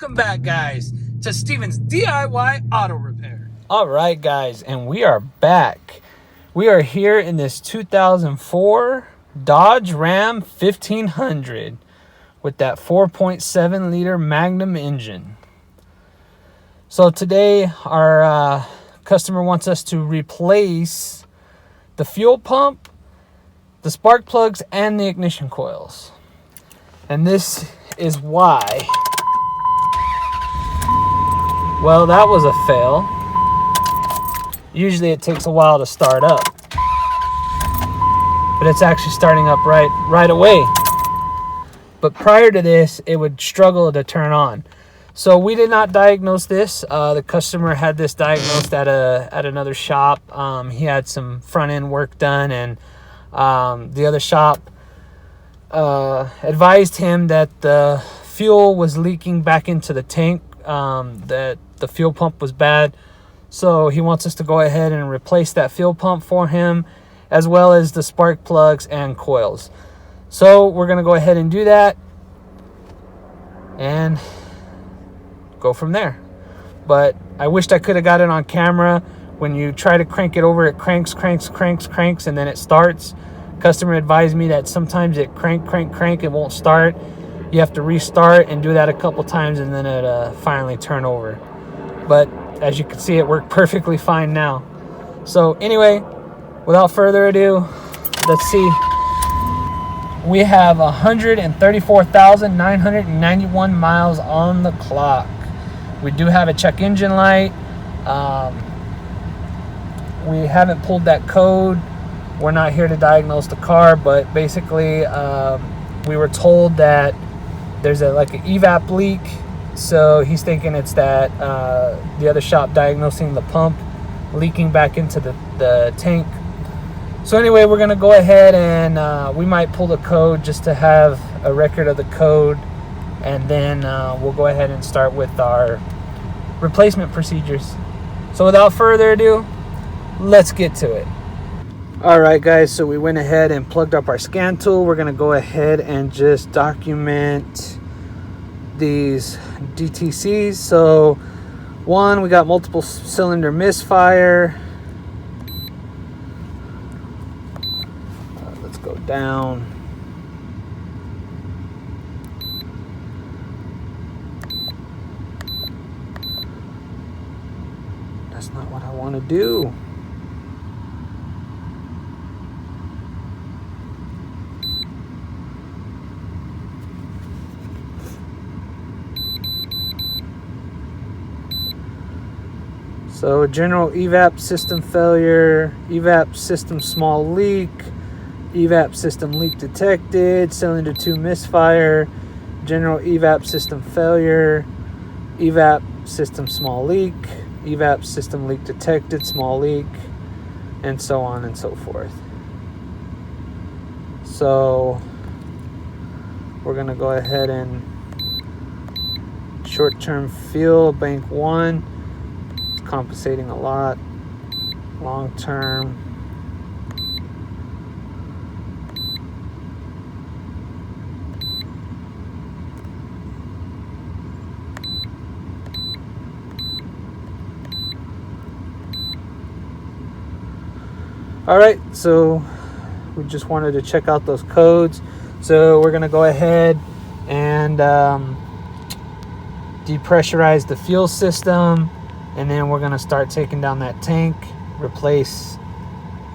Welcome back, guys, to Steven's DIY Auto Repair. All right, guys, and we are back. We are here in this 2004 Dodge Ram 1500 with that 4.7 liter Magnum engine. So today our customer wants us to replace the fuel pump, the spark plugs, and the ignition coils. And this is why. Well, that was a fail. Usually it takes a while to start up, but it's actually starting up right away. But prior to this, it would struggle to turn on. So we did not diagnose this. The customer had this diagnosed at another shop. He had some front end work done, and the other shop advised him that the fuel was leaking back into the tank, that the fuel pump was bad. So he wants us to go ahead and replace that fuel pump for him, as well as the spark plugs and coils. So we're going to go ahead and do that and go from there. But I wished I could have got it on camera. When you try to crank it over, it cranks, and then it starts. Customer advised me that sometimes it crank, it won't start. You have to restart and do that a couple times, and then it finally turn over. But as you can see, it worked perfectly fine now. So anyway, without further ado, let's see. We have 134,991 miles on the clock. We do have a check engine light. We haven't pulled that code. We're not here to diagnose the car, but basically we were told that there's an evap leak. So he's thinking it's that the other shop diagnosing the pump leaking back into the tank. So anyway, we're going to go ahead and we might pull the code just to have a record of the code. And then we'll go ahead and start with our replacement procedures. So without further ado, let's get to it. All right, guys, so we went ahead and plugged up our scan tool. We're going to go ahead and just document these DTCs. So one, we got multiple cylinder misfire. Let's go down. That's not what I want to do. So general evap system failure, evap system small leak, evap system leak detected, cylinder 2 misfire, general evap system failure, evap system small leak, evap system leak detected, small leak, and so on and so forth. So we're going to go ahead and short-term fuel bank 1. Compensating a lot. Long term, all right, so we just wanted to check out those codes. So we're going to go ahead and depressurize the fuel system. And then we're going to start taking down that tank, replace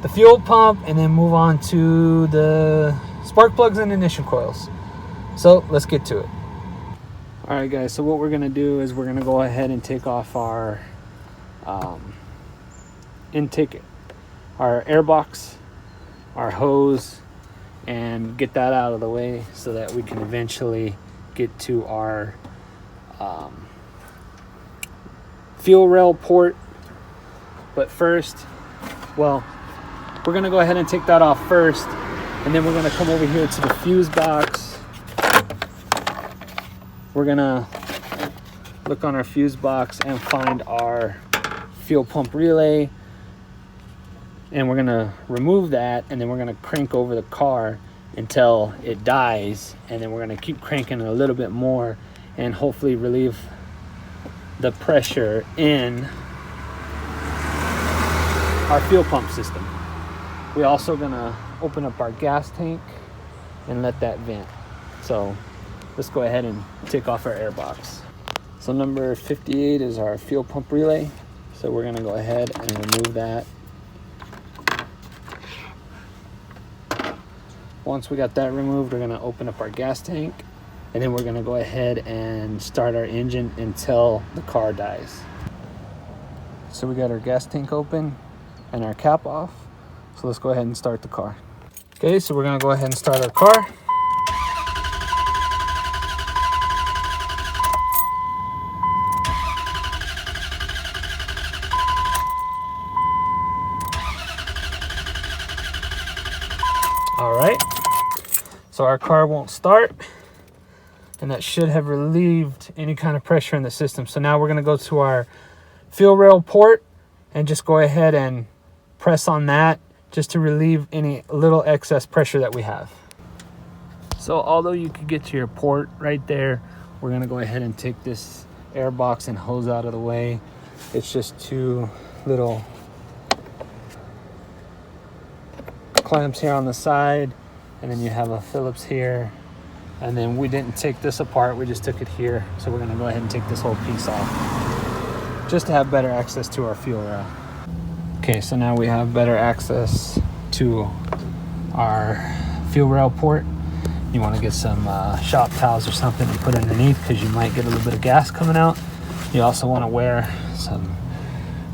the fuel pump, and then move on to the spark plugs and ignition coils. So let's get to it. All right, guys, so what we're going to do is we're going to go ahead and take off our intake, our air box, our hose, and get that out of the way so that we can eventually get to our fuel rail port. But first, well, we're going to go ahead and take that off first, and then we're going to come over here to the fuse box. We're going to look on our fuse box and find our fuel pump relay, and we're going to remove that, and then we're going to crank over the car until it dies, and then we're going to keep cranking a little bit more and hopefully relieve the pressure in our fuel pump system. We're also gonna open up our gas tank and let that vent. So let's go ahead and take off our air box. So number 58 is our fuel pump relay. So we're gonna go ahead and remove that. Once we got that removed, we're gonna open up our gas tank, and then we're gonna go ahead and start our engine until the car dies. So we got our gas tank open and our cap off. So let's go ahead and start the car. Okay, so we're gonna go ahead and start our car. All right, so our car won't start, and that should have relieved any kind of pressure in the system. So now we're gonna go to our fuel rail port and just go ahead and press on that just to relieve any little excess pressure that we have. So although you could get to your port right there, we're gonna go ahead and take this air box and hose out of the way. It's just two little clamps here on the side, and then you have a Phillips here, and then we didn't take this apart, we just took it here. So we're gonna go ahead and take this whole piece off just to have better access to our fuel rail. Okay, so now we have better access to our fuel rail port. You want to get some shop towels or something to put underneath because you might get a little bit of gas coming out. You also want to wear some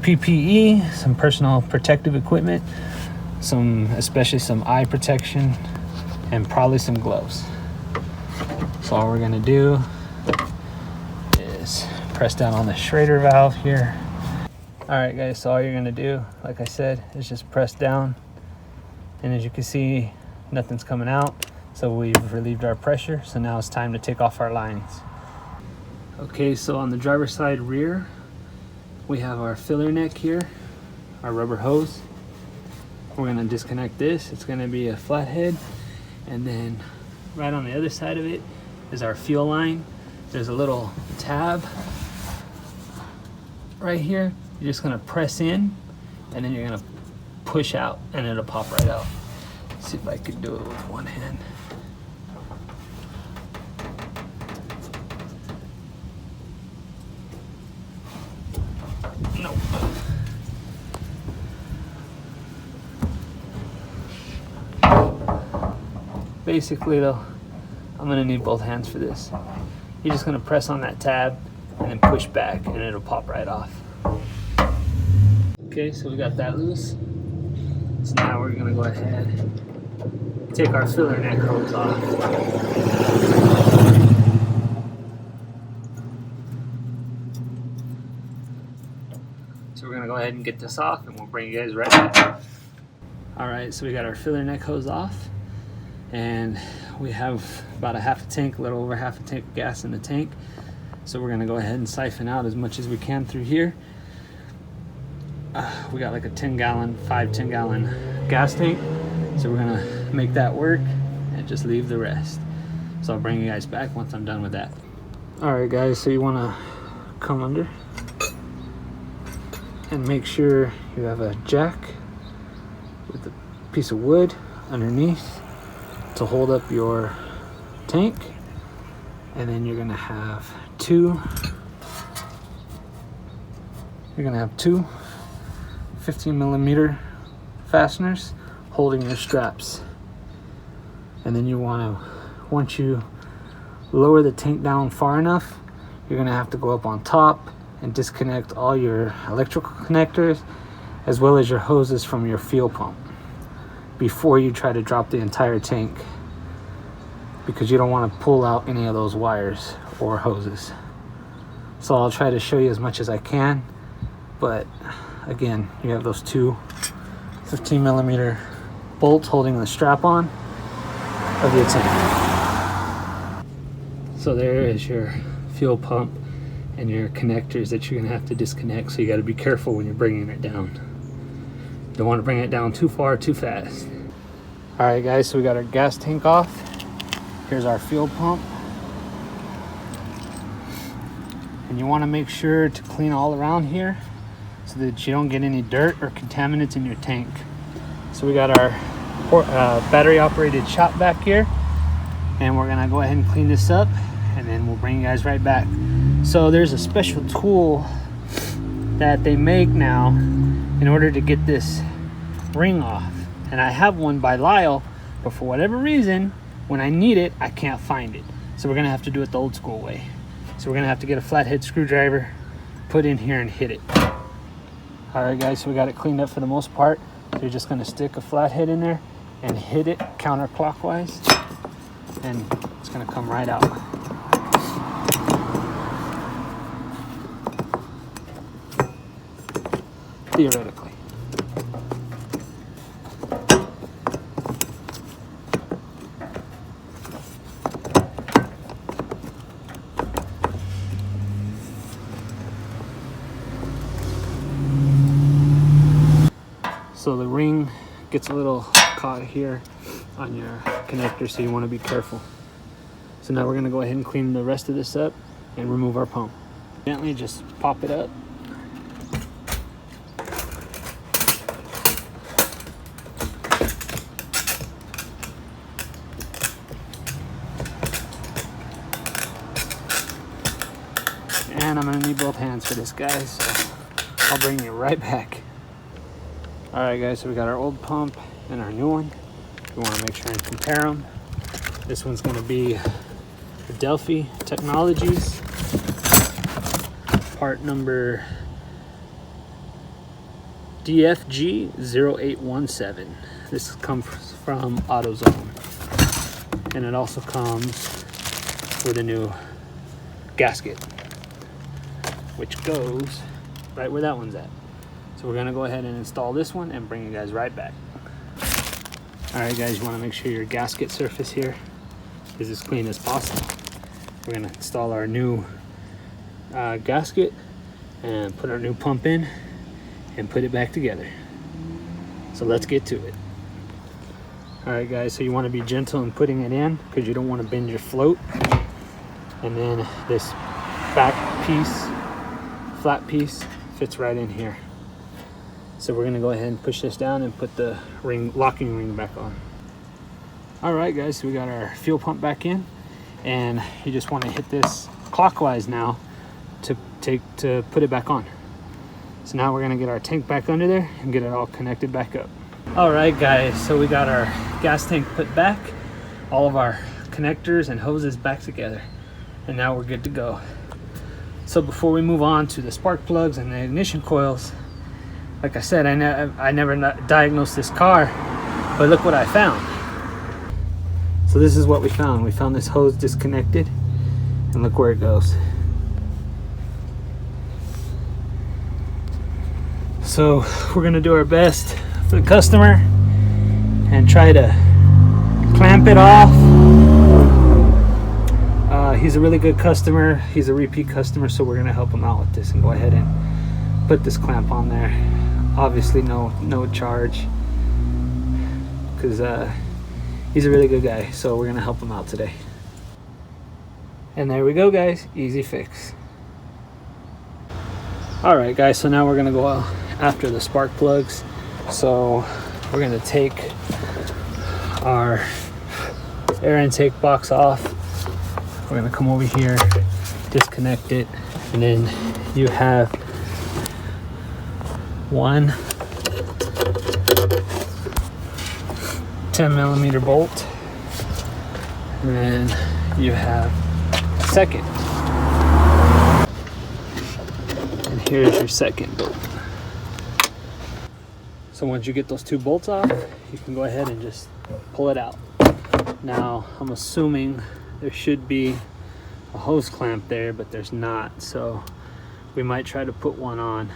PPE, some personal protective equipment, especially some eye protection, and probably some gloves. So all we're gonna do is press down on the Schrader valve here. All right guys, so all you're gonna do, like I said, is just press down, and as you can see, nothing's coming out. So we've relieved our pressure. So now it's time to take off our lines. Okay, so on the driver's side rear, we have our filler neck here, our rubber hose. We're gonna disconnect this. It's gonna be a flathead, and then right on the other side of it is our fuel line. There's a little tab right here. You're just gonna press in, and then you're gonna push out, and it'll pop right out. Let's see if I can do it with one hand. Nope. Basically though, I'm gonna need both hands for this. You're just gonna press on that tab and then push back, and it'll pop right off. Okay, so we got that loose. So now we're gonna go ahead and take our filler neck hose off. So we're gonna go ahead and get this off, and we'll bring you guys right back. All right, so we got our filler neck hose off, and we have about a half a tank, a little over half a tank of gas in the tank. So we're gonna go ahead and siphon out as much as we can through here. We got like a 10 gallon gas tank. So we're gonna make that work and just leave the rest. So I'll bring you guys back once I'm done with that. All right guys, so you wanna come under and make sure you have a jack with a piece of wood underneath to hold up your tank. And then you're gonna have two 15 millimeter fasteners holding your straps. And then you want to, once you lower the tank down far enough, you're gonna have to go up on top and disconnect all your electrical connectors as well as your hoses from your fuel pump before you try to drop the entire tank, because you don't want to pull out any of those wires or hoses. So I'll try to show you as much as I can, but again, you have those two 15 millimeter bolts holding the strap on of your tank. So there is your fuel pump and your connectors that you're gonna have to disconnect. So you gotta be careful when you're bringing it down. You don't wanna bring it down too far, too fast. All right guys, so we got our gas tank off. Here's our fuel pump. And you want to make sure to clean all around here so that you don't get any dirt or contaminants in your tank. So we got our battery operated shop back here, and we're gonna go ahead and clean this up, and then we'll bring you guys right back. So there's a special tool that they make now in order to get this ring off, and I have one by Lyle, but for whatever reason when I need it I can't find it. So we're gonna have to do it the old school way. So we're gonna have to get a flathead screwdriver, put in here and hit it. All right guys, so we got it cleaned up for the most part. So you're just gonna stick a flathead in there and hit it counterclockwise, and it's gonna come right out. Theoretically. So the ring gets a little caught here on your connector, so you want to be careful. So now we're going to go ahead and clean the rest of this up and remove our pump. Gently just pop it up. And I'm going to need both hands for this, guys, so I'll bring you right back. All right guys, so we got our old pump and our new one. We want to make sure and compare them. This one's going to be the Delphi Technologies, part number DFG0817. This comes from AutoZone, and it also comes with a new gasket, which goes right where that one's at. So we're gonna go ahead and install this one and bring you guys right back. All right guys, you wanna make sure your gasket surface here is as clean as possible. We're gonna install our new gasket and put our new pump in and put it back together. So let's get to it. All right guys, so you wanna be gentle in putting it in because you don't wanna bend your float. And then this back piece, flat piece, fits right in here. So we're gonna go ahead and push this down and put the locking ring back on. All right guys, so we got our fuel pump back in, and you just wanna hit this clockwise now to put it back on. So now we're gonna get our tank back under there and get it all connected back up. All right guys, so we got our gas tank put back, all of our connectors and hoses back together, and now we're good to go. So before we move on to the spark plugs and the ignition coils, like I said, I never diagnosed this car, but look what I found. So this is what we found. We found this hose disconnected, and look where it goes. So we're gonna do our best for the customer and try to clamp it off. He's a really good customer. He's a repeat customer, so we're gonna help him out with this and go ahead and put this clamp on there. Obviously no charge, because he's a really good guy, so we're gonna help him out today. And there we go guys, easy fix. All right guys, so now we're gonna go after the spark plugs. So we're gonna take our air intake box off. We're gonna come over here, disconnect it, and then you have one 10mm bolt, and then you have a second, and here's your second bolt. So once you get those two bolts off, you can go ahead and just pull it out. Now I'm assuming there should be a hose clamp there, but there's not, so we might try to put one on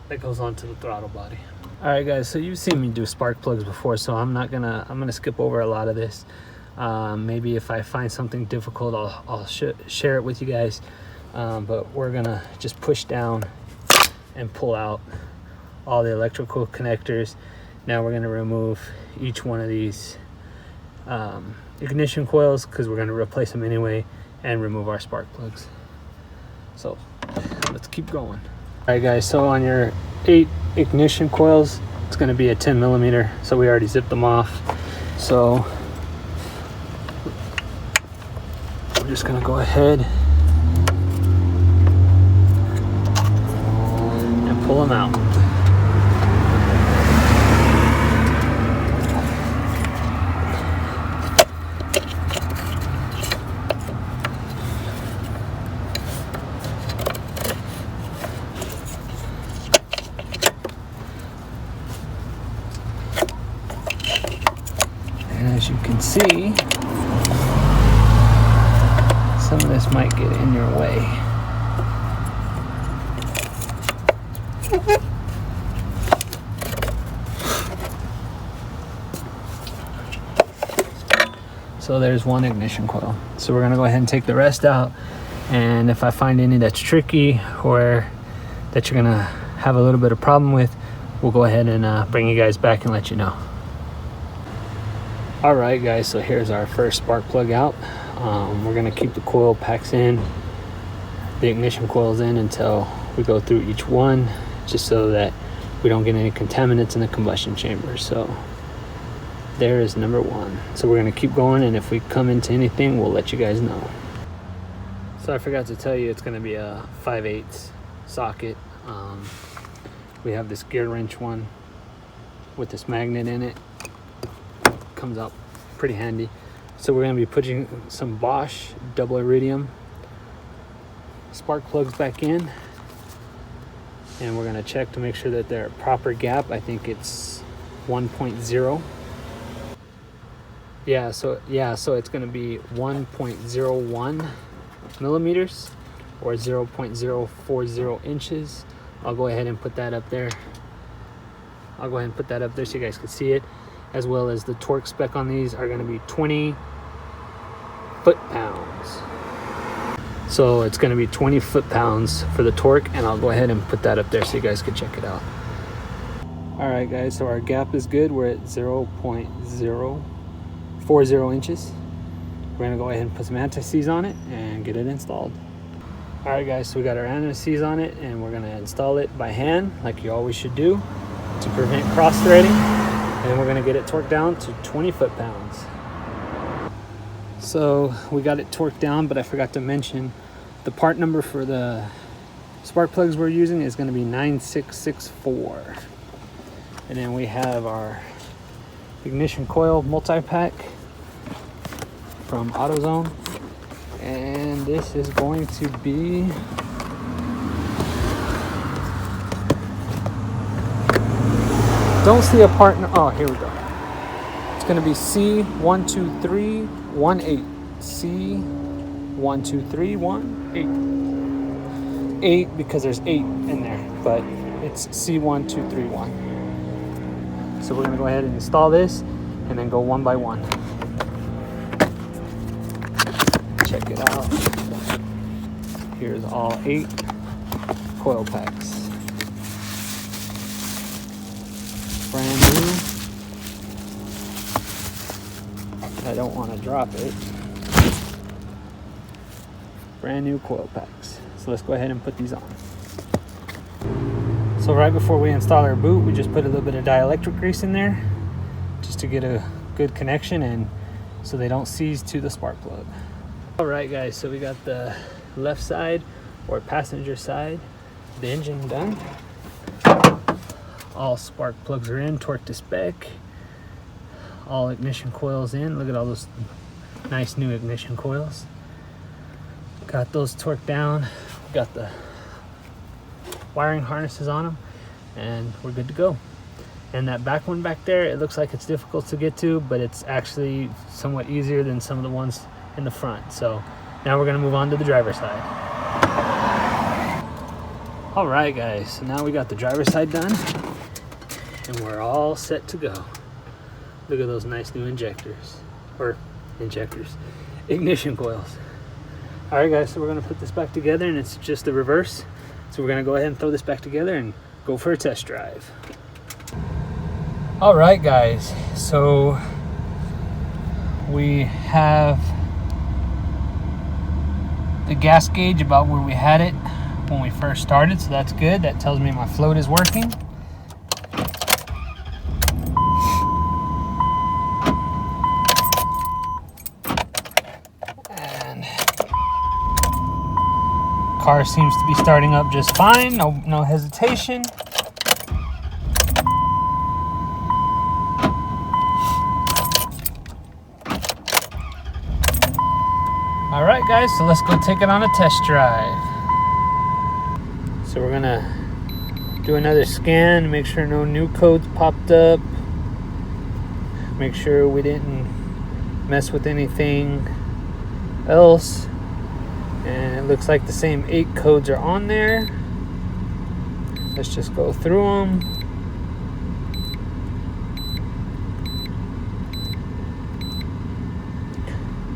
that goes onto the throttle body. All right guys, so you've seen me do spark plugs before, so I'm gonna skip over a lot of this. Maybe if I find something difficult, I'll share it with you guys, but we're gonna just push down and pull out all the electrical connectors. Now we're gonna remove each one of these ignition coils because we're going to replace them anyway and remove our spark plugs. So let's keep going. All right guys, so on your 8 ignition coils, it's going to be a 10 millimeter. So we already zipped them off. So we're just going to go ahead and pull them out. As you can see, some of this might get in your way. So there's one ignition coil. So we're gonna go ahead and take the rest out, and if I find any that's tricky or that you're gonna have a little bit of problem with, we'll go ahead and bring you guys back and let you know. All right guys, so here's our first spark plug out. We're gonna keep the coil packs in, the ignition coils in, until we go through each one, just so that we don't get any contaminants in the combustion chamber. So there is number 1. So we're gonna keep going, and if we come into anything, we'll let you guys know. So I forgot to tell you, it's gonna be a 5/8 socket. We have this gear wrench one with this magnet in it. Comes out pretty handy. So we're going to be putting some Bosch double iridium spark plugs back in, and we're going to check to make sure that they're proper gap. I think it's 1.0. So it's going to be 1.01 millimeters or 0.040 inches. I'll go ahead and put that up there. So you guys can see it, as well as the torque spec on these are going to be 20 foot-pounds. So it's going to be 20 foot-pounds for the torque, and I'll go ahead and put that up there so you guys can check it out. All right guys, so our gap is good. We're at 0.040 inches. We're going to go ahead and put some anti-seize on it and get it installed. All right guys, so we got our anti-seize on it, and we're going to install it by hand like you always should do to prevent cross-threading. And we're going to get it torqued down to 20 foot-pounds. So we got it torqued down, but I forgot to mention the part number for the spark plugs we're using is going to be 9664. And then we have our ignition coil multi-pack from AutoZone, and this is going to be don't see a partner. Oh, here we go. It's going to be C12318. C12318. 8 because there's 8 in there, but it's C1231. So we're going to go ahead and install this and then go one by one. Check it out. Here's all 8 coil packs. Brand new. I don't want to drop it. Brand new coil packs. So let's go ahead and put these on. So right before we install our boot, we just put a little bit of dielectric grease in there just to get a good connection and so they don't seize to the spark plug. All right guys, so we got the left side or passenger side of the engine done. All spark plugs are in, torque to spec. All ignition coils in. Look at all those nice new ignition coils. Got those torqued down. Got the wiring harnesses on them, and we're good to go. And that back one back there, it looks like it's difficult to get to, but it's actually somewhat easier than some of the ones in the front. So now we're gonna move on to the driver's side. All right guys, so now we got the driver's side done, and we're all set to go. Look at those nice new ignition coils. All right guys, so we're gonna put this back together, and it's just the reverse. So we're gonna go ahead and throw this back together and go for a test drive. All right guys, so We have the gas gauge about where we had it when we first started, so that's good. That tells me my float is working. And car seems to be starting up just fine. No hesitation. All right, guys, so let's go take it on a test drive. So we're gonna do another scan, make sure no new codes popped up, make sure we didn't mess with anything else. And it looks like the same 8 codes are on there. Let's just go through them.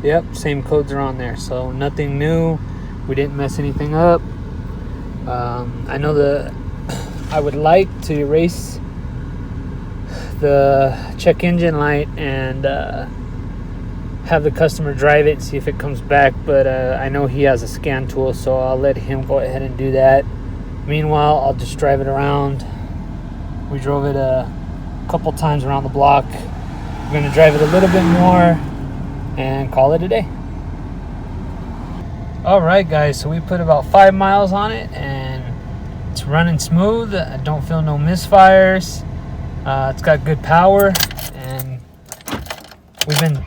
Yep, same codes are on there, so nothing new. We didn't mess anything up. I know I would like to erase the check engine light and have the customer drive it and see if it comes back, but I know he has a scan tool, so I'll let him go ahead and do that. Meanwhile, I'll just drive it around. We drove it a couple times around the block. We're gonna drive it a little bit more and call it a day. All right, guys, so we put about 5 miles on it and it's running smooth. I don't feel no misfires. It's got good power, and we've been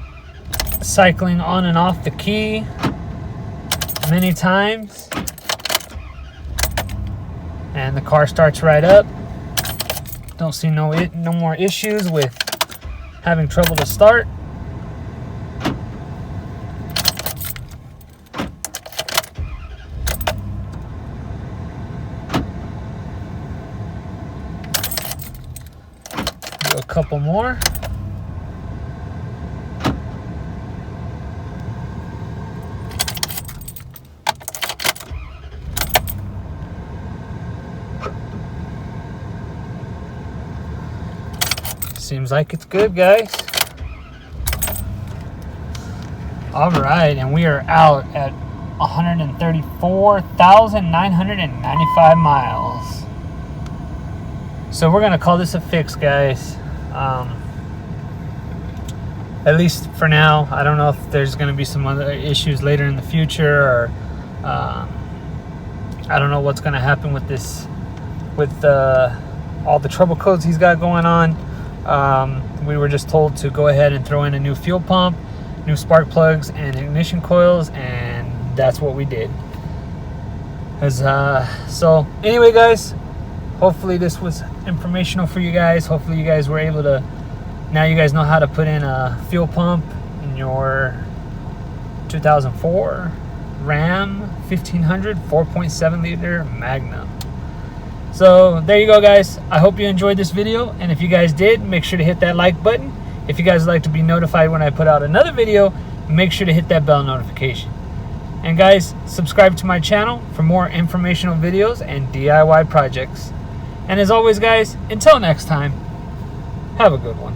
cycling on and off the key many times, and the car starts right up. Don't see no more issues with having trouble to start. Do a couple more. Seems like it's good, guys. All right, and we are out at 134,995 miles. So we're gonna call this a fix, guys. At least for now. I don't know if there's gonna be some other issues later in the future, or I don't know what's gonna happen with this, with all the trouble codes he's got going on. We were just told to go ahead and throw in a new fuel pump, new spark plugs, and ignition coils, and that's what we did. So anyway, guys, hopefully this was informational for you guys. Hopefully you guys were able to, now you guys know how to put in a fuel pump in your 2004 Ram 1500 4.7 liter Magnum. So there you go, guys. I hope you enjoyed this video, and if you guys did, make sure to hit that like button. If you guys would like to be notified when I put out another video, make sure to hit that bell notification. And guys, subscribe to my channel for more informational videos and DIY projects. And as always, guys, until next time, have a good one.